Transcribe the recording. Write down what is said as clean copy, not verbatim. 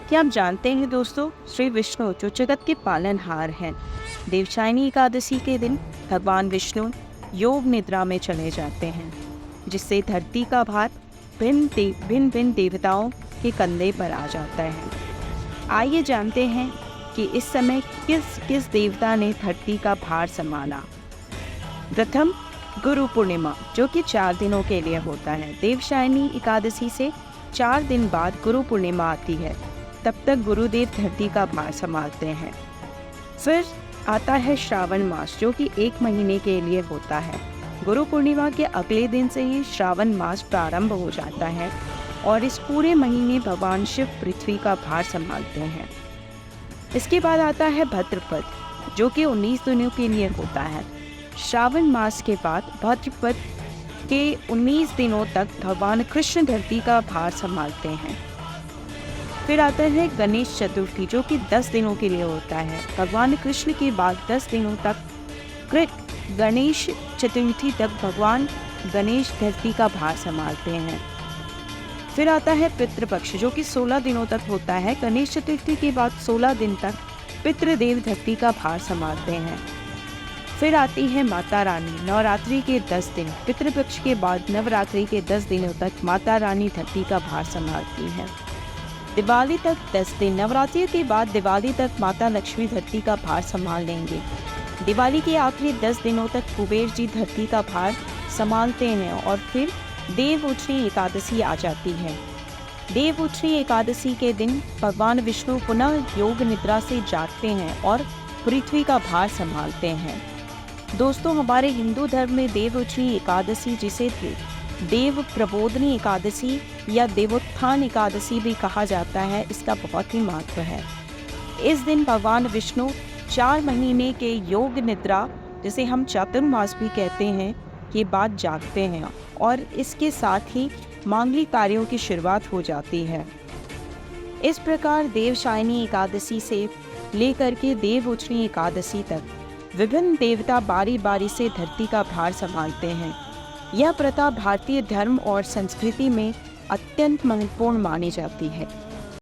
क्या आप जानते हैं दोस्तों, श्री विष्णु जो जगत के पालनहार हैं, देवशायनी एकादशी के दिन भगवान विष्णु योग निद्रा में चले जाते हैं, जिससे धरती का भार भिन्न भिन्न देवताओं के कंधे पर आ जाता है। आइए जानते हैं कि इस समय किस किस देवता ने धरती का भार संभाला। प्रथम, गुरु पूर्णिमा, जो कि 4 दिनों के लिए होता है। देवशायनी एकादशी से 4 दिन बाद गुरु पूर्णिमा आती है। तब तक गुरुदेव धरती का भार संभालते हैं। फिर आता है श्रावण मास, जो कि 1 महीने के लिए होता है। गुरु पूर्णिमा के अगले दिन से ही श्रावण मास प्रारंभ हो जाता है और इस पूरे महीने भगवान शिव पृथ्वी का भार संभालते हैं। इसके बाद आता है भाद्रपद, जो कि 19 दिनों के लिए होता है। श्रावण मास के बाद भाद्रपद के 19 दिनों तक भगवान कृष्ण धरती का भार संभालते हैं। फिर आता है गणेश चतुर्थी, जो कि 10 दिनों के लिए होता है। भगवान कृष्ण के बाद 10 दिनों तक गणेश चतुर्थी तक भगवान गणेश धरती का भार संभालते हैं। फिर आता है पितृपक्ष, जो कि 16 दिनों तक होता है। गणेश चतुर्थी के बाद 16 दिन तक पितृदेव धरती का भार संभालते हैं। फिर आती है माता रानी, नवरात्रि के 10 दिन। पितृपक्ष के बाद नवरात्रि के 10 दिनों तक माता रानी धरती का भार संभालती है। दिवाली तक 10 दिन, नवरात्रि के बाद दिवाली तक माता लक्ष्मी धरती का भार संभाल लेंगे। दिवाली के आखिरी 10 दिनों तक कुबेर जी धरती का भार संभालते हैं और फिर देवउठनी एकादशी आ जाती है। देवउठनी एकादशी के दिन भगवान विष्णु पुनः योग निद्रा से जागते हैं और पृथ्वी का भार संभालते हैं। दोस्तों, हमारे हिंदू धर्म में देवउठनी एकादशी, जिसे देव प्रबोधनी एकादशी या देवोत्थान एकादशी भी कहा जाता है, इसका बहुत ही महत्व है। इस दिन भगवान विष्णु 4 महीने के योग निद्रा, जिसे हम चातुर्मास भी कहते हैं, के बाद जागते हैं और इसके साथ ही मांगलिक कार्यों की शुरुआत हो जाती है। इस प्रकार देवशायनी एकादशी से लेकर के देवउठनी एकादशी तक विभिन्न देवता बारी बारी से धरती का भार संभालते हैं। यह प्रथा भारतीय धर्म और संस्कृति में अत्यंत महत्वपूर्ण मानी जाती है।